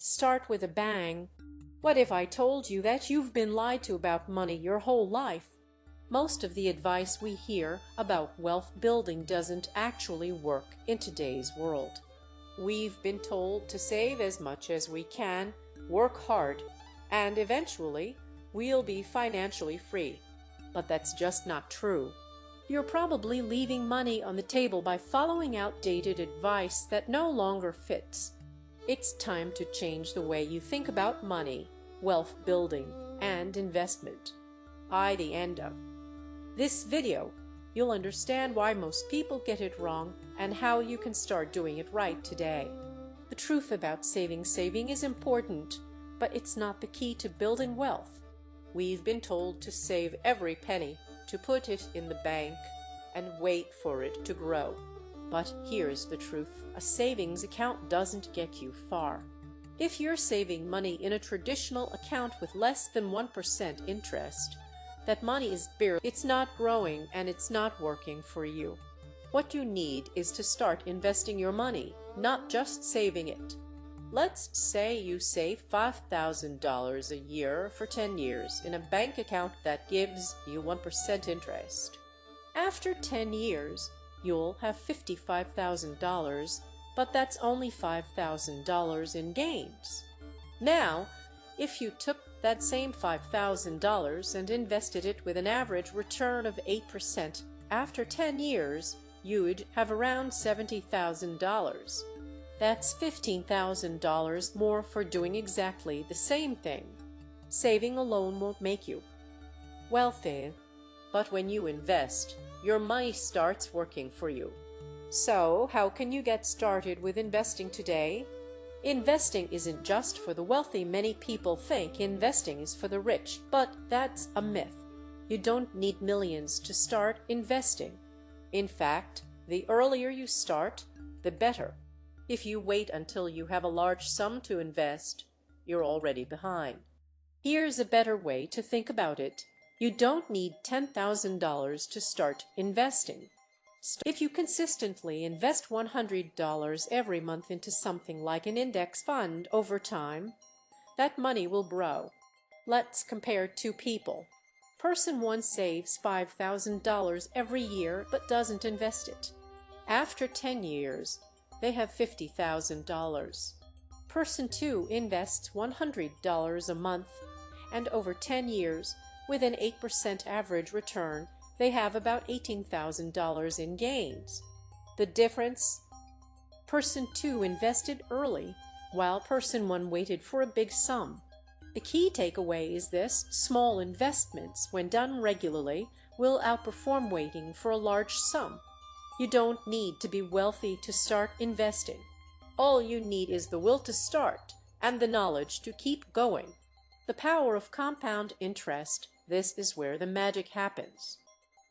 Start with a bang. What if I told you that you've been lied to about money your whole life? Most of the advice we hear about wealth building doesn't actually work in today's world. We've been told to save as much as we can, work hard, and eventually we'll be financially free. But that's just not true. You're probably leaving money on the table by following outdated advice that no longer fits. It's time to change the way you think about money, wealth building, and investment. By the end of this video, you'll understand why most people get it wrong and how you can start doing it right today. The truth about saving is important, but it's not the key to building wealth. We've been told to save every penny, to put it in the bank, and wait for it to grow. But here's the truth: a savings account doesn't get you far. If you're saving money in a traditional account with less than 1% interest, that money is bare, it's not growing, and it's not working for you. What you need is to start investing your money, not just saving it. Let's say you save $5,000 a year for 10 years in a bank account that gives you 1% interest. After 10 years, you'll have $55,000, but that's only $5,000 in gains. Now, if you took that same $5,000 and invested it with an average return of 8%, after 10 years, you'd have around $70,000. That's $15,000 more for doing exactly the same thing. Saving alone won't make you wealthy, but when you invest, your money starts working for you. So, how can you get started with investing today? Investing isn't just for the wealthy. Many people think investing is for the rich, but that's a myth. You don't need millions to start investing. In fact, the earlier you start, the better. If you wait until you have a large sum to invest, you're already behind. Here's a better way to think about it. You don't need $10,000 to start investing. If you consistently invest $100 every month into something like an index fund over time, that money will grow. Let's compare two people. Person 1 saves $5,000 every year but doesn't invest it. After 10 years, they have $50,000. Person 2 invests $100 a month, and over 10 years, with an 8% average return, they have about $18,000 in gains. The difference? Person 2 invested early, while Person 1 waited for a big sum. The key takeaway is this: small investments, when done regularly, will outperform waiting for a large sum. You don't need to be wealthy to start investing. All you need is the will to start and the knowledge to keep going. The power of compound interest. This is where the magic happens.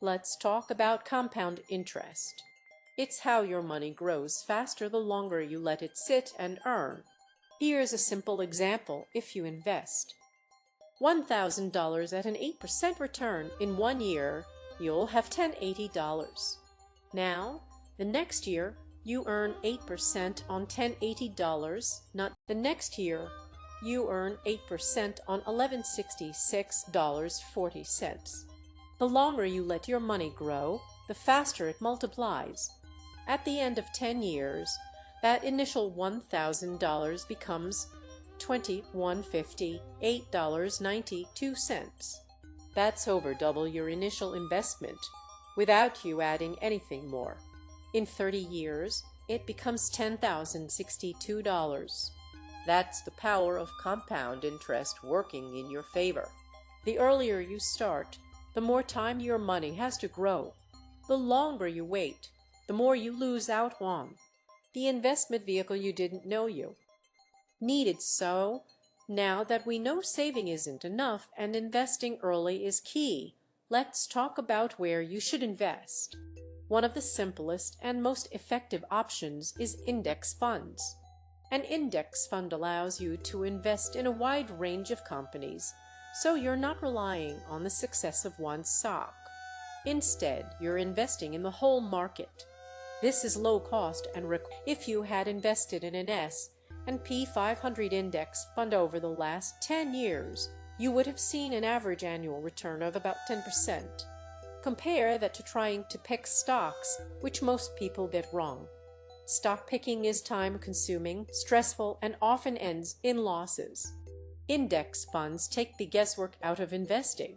Let's talk about compound interest. It's how your money grows faster the longer you let it sit and earn. Here's a simple example. If you invest $1,000 at an 8% return in 1 year, you'll have $1,080. Now, the next year, you earn 8% on $1,080. Not the next year, you earn 8% on $1,166.40. The longer you let your money grow, the faster it multiplies. At the end of 10 years, that initial $1,000 becomes $2,150, $8.92. That's over double your initial investment, without you adding anything more. In 30 years, it becomes $10,062. That's the power of compound interest working in your favor. The earlier you start, the more time your money has to grow. The longer you wait, the more you lose out on. The investment vehicle you didn't know you needed. So, now that we know saving isn't enough and investing early is key, let's talk about where you should invest. One of the simplest and most effective options is index funds. An index fund allows you to invest in a wide range of companies, so you're not relying on the success of one stock. Instead, you're investing in the whole market. This is low cost and if you had invested in an S&P 500 index fund over the last 10 years, you would have seen an average annual return of about 10%. Compare that to trying to pick stocks, which most people get wrong. Stock picking is time-consuming, stressful, and often ends in losses. Index funds take the guesswork out of investing.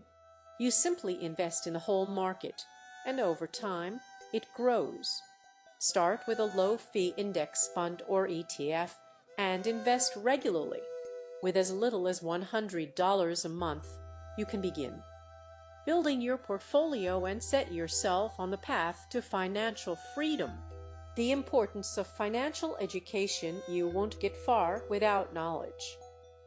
You simply invest in the whole market, and over time, it grows. Start with a low-fee index fund or ETF and invest regularly. With as little as $100 a month, you can begin building your portfolio and set yourself on the path to financial freedom. The importance of financial education: you won't get far without knowledge.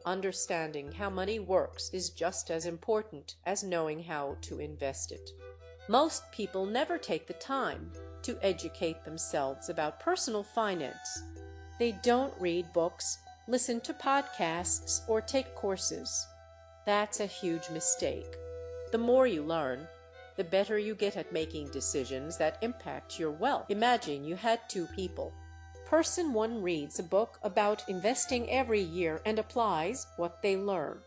Understanding how money works is just as important as knowing how to invest it. Most people never take the time to educate themselves about personal finance. They don't read books, listen to podcasts, or take courses. That's a huge mistake. The more you learn, the better you get at making decisions that impact your wealth. Imagine you had two people. Person one reads a book about investing every year and applies what they learn.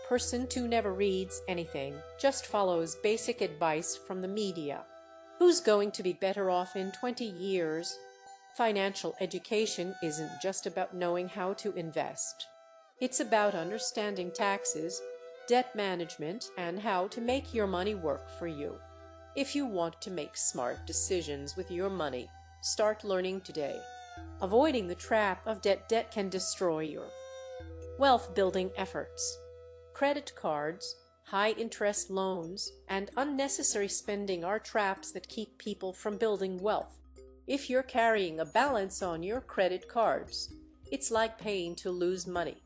Person two never reads anything, just follows basic advice from the media. Who's going to be better off in 20 years? Financial education isn't just about knowing how to invest. It's about understanding taxes, debt management, and how to make your money work for you. If you want to make smart decisions with your money, start learning today. Avoiding the trap of debt can destroy your wealth-building efforts. Credit cards, high-interest loans, and unnecessary spending are traps that keep people from building wealth. If you're carrying a balance on your credit cards, it's like paying to lose money.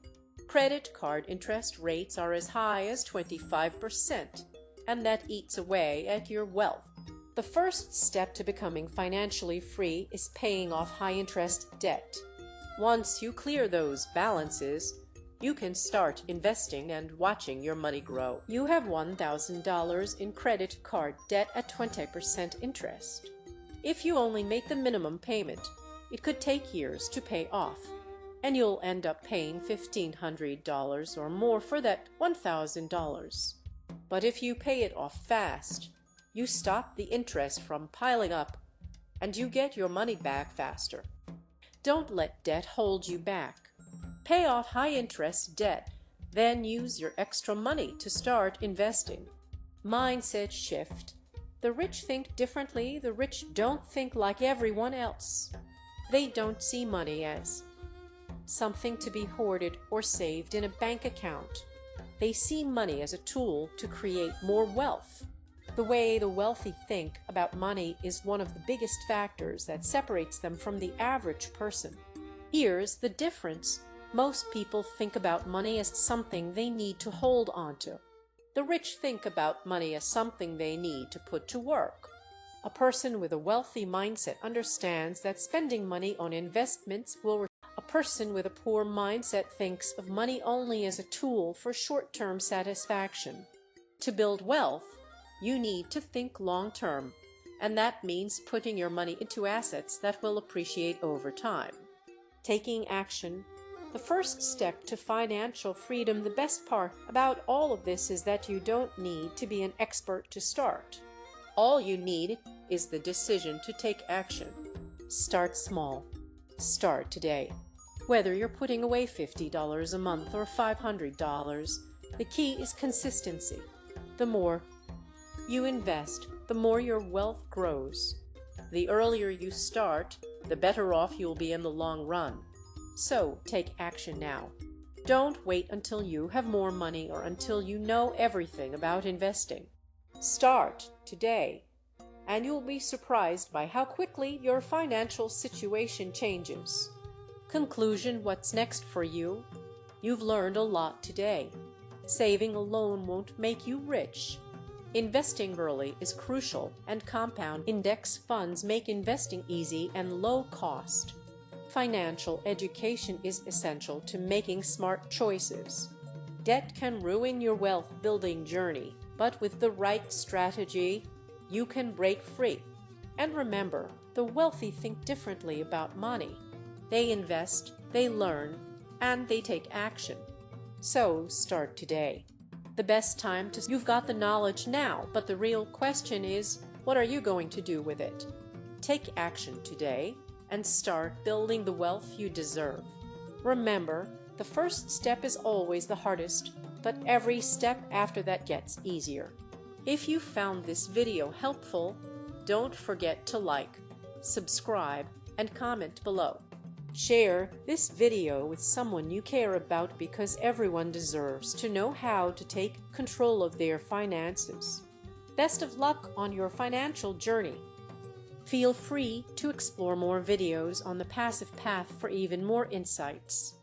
Credit card interest rates are as high as 25%, and that eats away at your wealth. The first step to becoming financially free is paying off high-interest debt. Once you clear those balances, you can start investing and watching your money grow. You have $1,000 in credit card debt at 20% interest. If you only make the minimum payment, it could take years to pay off, and you'll end up paying $1,500 or more for that $1,000. But if you pay it off fast, you stop the interest from piling up, and you get your money back faster. Don't let debt hold you back. Pay off high-interest debt, then use your extra money to start investing. Mindset shift. The rich think differently. The rich don't think like everyone else. They don't see money as something to be hoarded or saved in a bank account. They see money as a tool to create more wealth. The way the wealthy think about money is one of the biggest factors that separates them from the average person. Here's the difference. Most people think about money as something they need to hold onto. The rich think about money as something they need to put to work. A person with a wealthy mindset understands that spending money on investments will. A person with a poor mindset thinks of money only as a tool for short-term satisfaction. To build wealth, you need to think long-term, and that means putting your money into assets that will appreciate over time. Taking action. The first step to financial freedom. The best part about all of this is that you don't need to be an expert to start. All you need is the decision to take action. Start small. Start today. Whether you're putting away $50 a month or $500, the key is consistency. The more you invest, the more your wealth grows. The earlier you start, the better off you'll be in the long run. So take action now. Don't wait until you have more money or until you know everything about investing. Start today, and you'll be surprised by how quickly your financial situation changes. Conclusion: what's next for you? You've learned a lot today. Saving alone won't make you rich. Investing early is crucial, and compound index funds make investing easy and low cost. Financial education is essential to making smart choices. Debt can ruin your wealth-building journey, but with the right strategy, you can break free. And remember, the wealthy think differently about money. They invest, they learn, and they take action. So start today. The best time to You've got the knowledge now, but the real question is, what are you going to do with it? Take action today and start building the wealth you deserve. Remember, the first step is always the hardest, but every step after that gets easier. If you found this video helpful, don't forget to like, subscribe, and comment below. Share this video with someone you care about because everyone deserves to know how to take control of their finances. Best of luck on your financial journey. Feel free to explore more videos on the passive path for even more insights.